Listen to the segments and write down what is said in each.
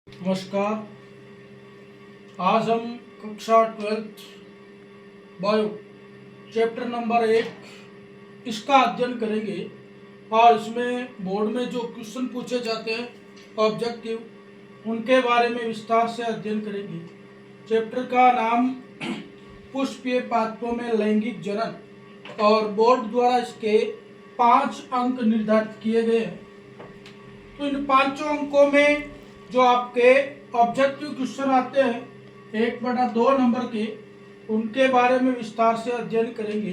नमस्कार। आज हम कक्षा 12th बायो चैप्टर नंबर 1 इसका अध्ययन करेंगे और इसमें बोर्ड में जो क्वेश्चन पूछे जाते हैं ऑब्जेक्टिव उनके बारे में विस्तार से अध्ययन करेंगे। चैप्टर का नाम पुष्पीय पात्रों में लैंगिक जनन और बोर्ड द्वारा इसके 5 अंक निर्धारित किए गए हैं। तो इन 5 अंकों में जो आपके ऑब्जेक्टिव क्वेश्चन आते हैं 1/2 नंबर के, उनके बारे में विस्तार से अध्ययन करेंगे।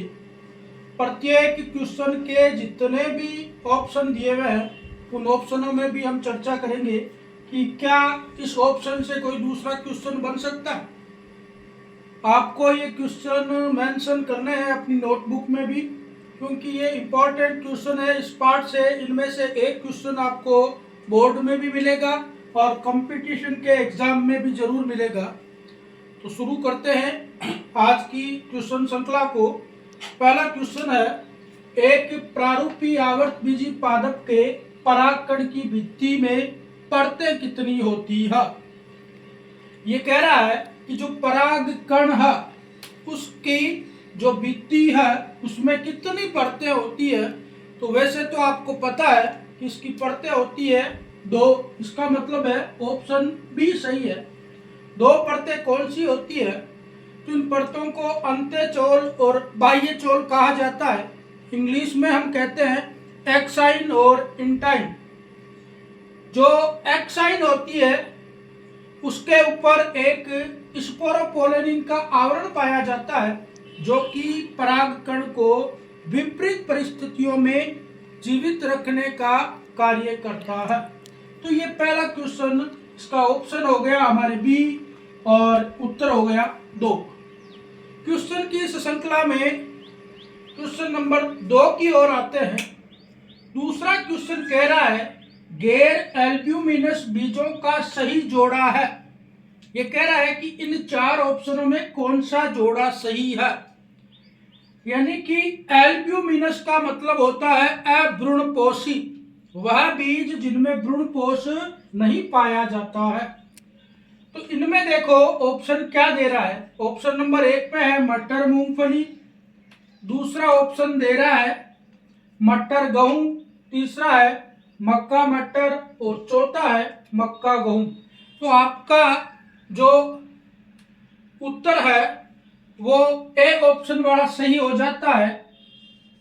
प्रत्येक क्वेश्चन के जितने भी ऑप्शन दिए हुए हैं उन ऑप्शनों में भी हम चर्चा करेंगे कि क्या इस ऑप्शन से कोई दूसरा क्वेश्चन बन सकता है। आपको ये क्वेश्चन मेंशन करने हैं अपनी नोटबुक में भी, क्योंकि ये इम्पोर्टेंट क्वेश्चन है। इस पार्ट से इनमें से एक क्वेश्चन आपको बोर्ड में भी मिलेगा और कंपटीशन के एग्जाम में भी जरूर मिलेगा। तो शुरू करते हैं आज की क्वेश्चन श्रृंखला को। पहला क्वेश्चन है, एक प्रारूपी आवर्तबीजी पादप के परागकण की भित्ति में परतें कितनी होती है। ये कह रहा है कि जो परागकण है उसकी जो भित्ति है उसमें कितनी परतें होती है। तो वैसे तो आपको पता है कि इसकी परतें होती है 2। इसका मतलब है ऑप्शन बी सही है। 2 परतें कौन सी होती है? तो इन परतों को अंत्यचोल और बाह्यचोल कहा जाता है। इंग्लिश में हम कहते हैं एक्साइन और इंटाइन। जो एक्साइन होती है उसके ऊपर एक स्पोरोपोलेनिन का आवरण पाया जाता है जो कि परागकण को विपरीत परिस्थितियों में जीवित रखने का कार्य करता है। तो ये पहला क्वेश्चन, इसका ऑप्शन हो गया हमारे बी और उत्तर हो गया 2। क्वेश्चन की इस श्रृंखला में क्वेश्चन नंबर 2 की ओर आते हैं। दूसरा क्वेश्चन कह रहा है, गैर एल्ब्यूमिनस बीजों का सही जोड़ा है। ये कह रहा है कि इन 4 ऑप्शनों में कौन सा जोड़ा सही है। यानी कि एल्ब्यूमिनस का मतलब होता है अभ्रूणपोषी, वह बीज जिनमें भ्रूणपोष नहीं पाया जाता है। तो इनमें देखो ऑप्शन क्या दे रहा है। ऑप्शन नंबर 1 में है मटर मूंगफली, दूसरा ऑप्शन दे रहा है मटर गेहूं, तीसरा है मक्का मटर और चौथा है मक्का गेहूं। तो आपका जो उत्तर है वो ए ऑप्शन वाला सही हो जाता है।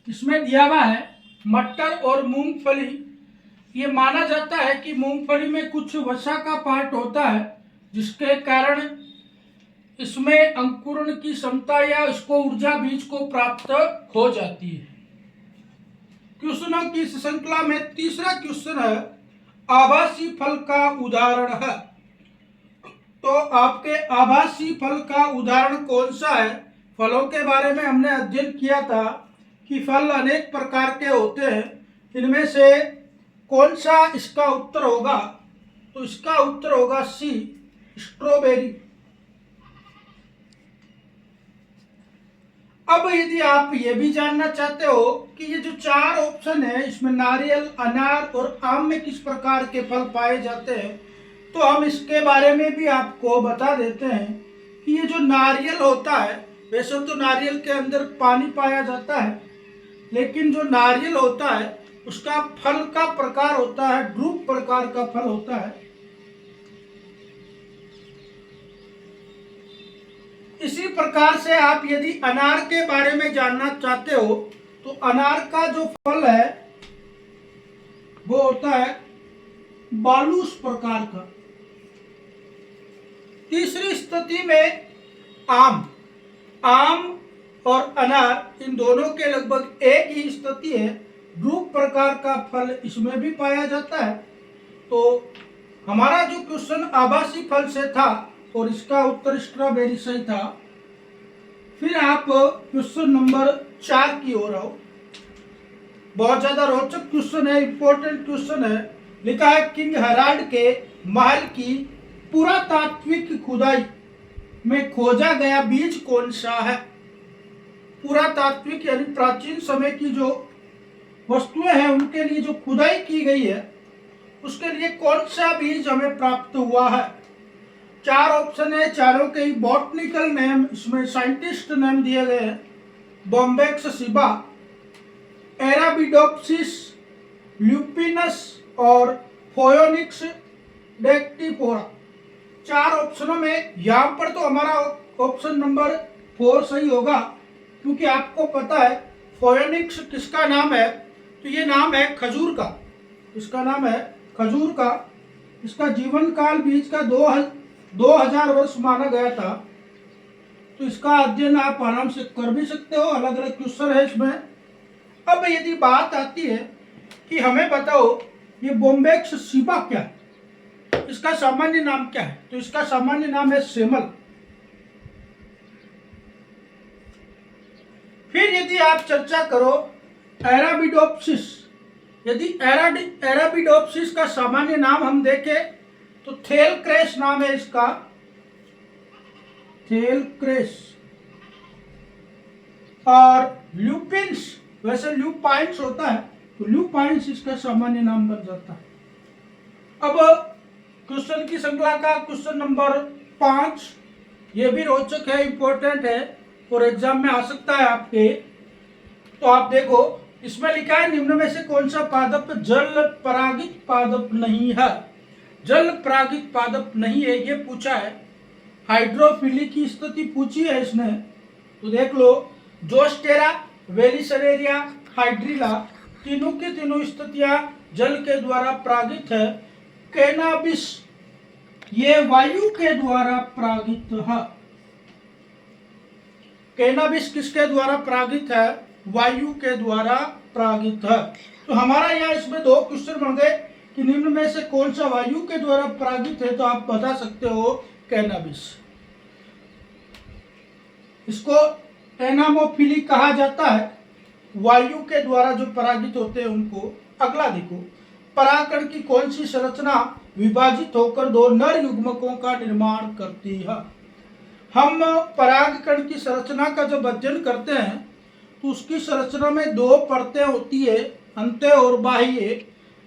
इसमें दिया हुआ है मटर और मूंगफली। ये माना जाता है कि मूंगफली में कुछ वसा का पार्ट होता है जिसके कारण इसमें अंकुरण की क्षमता या इसको ऊर्जा बीज को प्राप्त हो जाती है। क्वेश्चनों की इस श्रृंखला में तीसरा क्वेश्चन है, आभासी फल का उदाहरण है। तो आपके आभासी फल का उदाहरण कौन सा है? फलों के बारे में हमने अध्ययन किया था कि फल अनेक प्रकार के होते हैं। इनमें से कौन सा इसका उत्तर होगा? तो इसका उत्तर होगा सी, स्ट्रॉबेरी। अब यदि आप ये भी जानना चाहते हो कि ये जो 4 ऑप्शन है इसमें नारियल, अनार और आम में किस प्रकार के फल पाए जाते हैं, तो हम इसके बारे में भी आपको बता देते हैं कि ये जो नारियल होता है, वैसे तो नारियल के अंदर पानी पाया जाता है, लेकिन जो नारियल होता है उसका फल का प्रकार होता है ड्रूप प्रकार का फल होता है। इसी प्रकार से आप यदि अनार के बारे में जानना चाहते हो तो अनार का जो फल है वो होता है बालूस प्रकार का। तीसरी स्थिति में आम और अनार इन दोनों के लगभग एक ही स्थिति है। ड्रूप प्रकार का फल इसमें भी पाया जाता है। तो हमारा जो क्वेश्चन आभासी फल से था और इसका उत्तर स्ट्रॉबेरी सही था। फिर आप क्वेश्चन नंबर 4 की ओर आओ। बहुत ज्यादा रोचक क्वेश्चन है, इंपॉर्टेंट क्वेश्चन है। लिखा है, किंग हेराल्ड के महल की पुरातात्विक खुदाई में खोजा गया बीज कौन सा है। पुरातात्विक यानी प्राचीन समय की जो वस्तुएं हैं उनके लिए जो खुदाई की गई है उसके लिए कौन सा बीज हमें प्राप्त हुआ है। 4 ऑप्शन है, चारों के ही बॉटनिकल नेम, इसमें साइंटिस्ट नेम दिए गए हैं। बॉम्बेक्स सिबा, एराबिडोप्सिस, ल्यूपिनस और फोयोनिक्स डेक्टिफोरा। 4 ऑप्शनों में यहाँ पर तो हमारा ऑप्शन नंबर 4 सही होगा, क्योंकि आपको पता है फोयोनिक्स किसका नाम है, तो ये नाम है खजूर का। इसका नाम है खजूर का। इसका जीवन काल बीज का 2000 वर्ष माना गया था। तो इसका अध्ययन आप आराम से कर भी सकते हो, अलग अलग क्वेश्चन है इसमें। अब यदि बात आती है कि हमें बताओ ये बॉम्बेक्स सिबा क्या है, इसका सामान्य नाम क्या है, तो इसका सामान्य नाम है सेमल। फिर यदि आप चर्चा करो एराबिडोप्सिस, यदि एराबिडोप्सिस का सामान्य नाम हम देखें तो थेलक्रेस नाम है इसका, थेलक्रेस। और ल्यूपिन्स, वैसे ल्यूपाइन्स होता है, तो ल्यूपाइन्स इसका सामान्य नाम बन जाता है। अब क्वेश्चन की श्रृंखला का क्वेश्चन नंबर 5, ये भी रोचक है, इंपॉर्टेंट है और एग्जाम में आ सकता है आपके। तो आप देखो, इसमें लिखा है निम्न में से कौन सा पादप जल परागित पादप नहीं है। जल परागित पादप नहीं है ये पूछा है। हाइड्रोफिली की स्थिति पूछी है इसने, तो देख लो जोस्टेरा, वेलिसरेरिया, हाइड्रिला, तीनों की तीनों स्थितियां जल के द्वारा परागित है। कैनाबिस ये वायु के द्वारा परागित है। कैनाबिस किसके द्वारा परागित है, वायु के द्वारा परागित है। तो हमारा यहाँ इसमें 2 क्वेश्चन बन गए कि निम्न में से कौन सा वायु के द्वारा परागित है, तो आप बता सकते हो कैनाबिस। इसको एनामोफिली कहा जाता है, वायु के द्वारा जो परागित होते हैं उनको। अगला देखो, परागकण की कौन सी संरचना विभाजित होकर 2 नर युग्मकों का निर्माण करती है। हम परागकण की संरचना का जब अध्ययन करते हैं तो उसकी संरचना में 2 परतें होती है, अंत्य और बाह्य,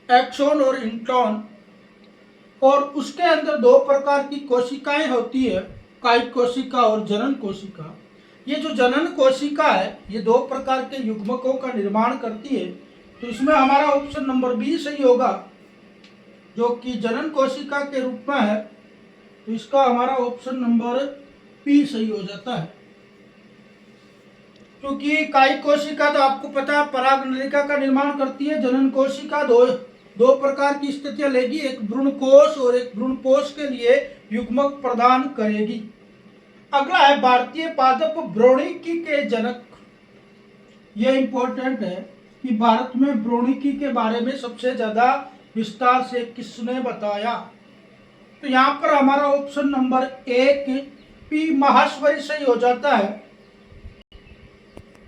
एक्सोन और इंट्रॉन। और उसके अंदर 2 प्रकार की कोशिकाएं होती है, कायिक कोशिका और जनन कोशिका। ये जो जनन कोशिका है ये 2 प्रकार के युग्मकों का निर्माण करती है। तो इसमें हमारा ऑप्शन नंबर बी सही होगा, जो कि जनन कोशिका के रूप में है। तो इसका हमारा ऑप्शन नंबर बी सही हो जाता है, क्योंकि कायिक कोशिका तो आपको पता है पराग नलिका का निर्माण करती है। जनन कोशिका दो प्रकार की स्थितियां लेगी, एक भ्रूण कोश और एक भ्रूण पोष के लिए युग्मक प्रदान करेगी। अगला है भारतीय पादप ब्रोणिकी के जनक। यह इंपॉर्टेंट है कि भारत में ब्रोणिकी के बारे में सबसे ज्यादा विस्तार से किसने बताया। तो यहाँ पर हमारा ऑप्शन नंबर 1 पी माहेश्वरी सही हो जाता है।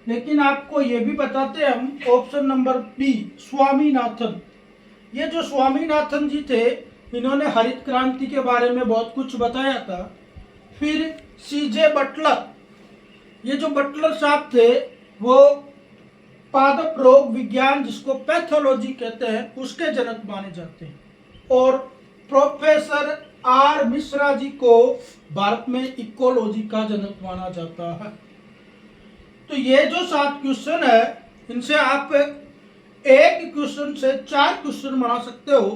लेकिन आपको ये भी बताते हैं हम, ऑप्शन नंबर बी स्वामीनाथन। ये जो स्वामीनाथन जी थे इन्होंने हरित क्रांति के बारे में बहुत कुछ बताया था। फिर सीजे बटलर, ये जो बटलर साहब थे वो पादप रोग विज्ञान जिसको पैथोलॉजी कहते हैं उसके जनक माने जाते हैं। और प्रोफेसर आर मिश्रा जी को भारत में इकोलॉजी का जनक माना जाता है। तो ये जो 7 क्वेश्चन है इनसे आप एक क्वेश्चन से 4 क्वेश्चन बना सकते हो।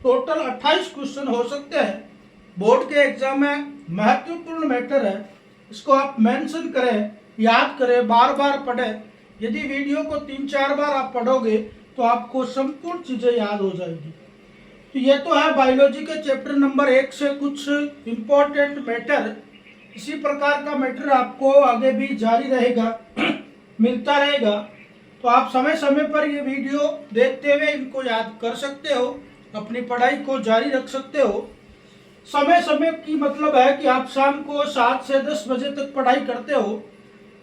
टोटल 28 क्वेश्चन हो सकते हैं। बोर्ड के एग्जाम में महत्वपूर्ण मैटर है, इसको आप मेंशन करें, याद करें, बार बार पढ़ें। यदि वीडियो को 3-4 बार आप पढ़ोगे तो आपको संपूर्ण चीजें याद हो जाएगी। तो ये तो है बायोलॉजी के चैप्टर नंबर 1 से कुछ इंपॉर्टेंट मैटर। इसी प्रकार का मैटर आपको आगे भी जारी रहेगा मिलता रहेगा। तो आप समय समय पर ये वीडियो देखते हुए इनको याद कर सकते हो, अपनी पढ़ाई को जारी रख सकते हो। समय समय की मतलब है कि आप शाम को 7 से 10 बजे तक पढ़ाई करते हो,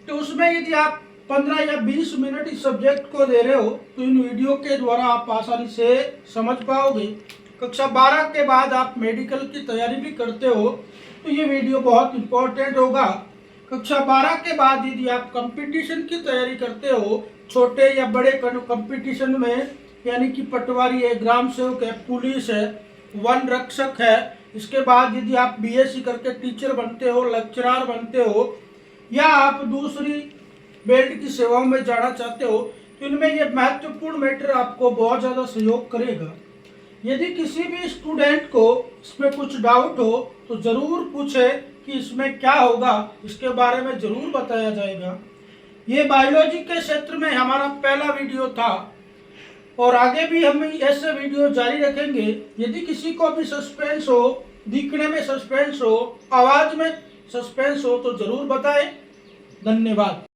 तो उसमें यदि आप 15 या 20 मिनट इस सब्जेक्ट को दे रहे हो तो इन वीडियो के द्वारा आप आसानी से समझ पाओगे। कक्षा 12 के बाद आप मेडिकल की तैयारी भी करते हो तो ये वीडियो बहुत इंपॉर्टेंट होगा। कक्षा 12 के बाद यदि आप कंपटीशन की तैयारी करते हो, छोटे या बड़े कंपटीशन में यानी कि पटवारी है, ग्राम सेवक है, पुलिस है, वन रक्षक है। इसके बाद यदि आप बीएससी करके टीचर बनते हो, लेक्चरर बनते हो, या आप दूसरी बेल्ट की सेवाओं में जाना चाहते हो, तो इनमें ये महत्वपूर्ण मैटर आपको बहुत ज़्यादा सहयोग करेगा। यदि किसी भी स्टूडेंट को इसमें कुछ डाउट हो तो ज़रूर पूछे कि इसमें क्या होगा, इसके बारे में ज़रूर बताया जाएगा। ये बायोलॉजी के क्षेत्र में हमारा पहला वीडियो था और आगे भी हम ऐसे वीडियो जारी रखेंगे। यदि किसी को भी सस्पेंस हो, दिखने में सस्पेंस हो, आवाज़ में सस्पेंस हो, तो ज़रूर बताएं। धन्यवाद।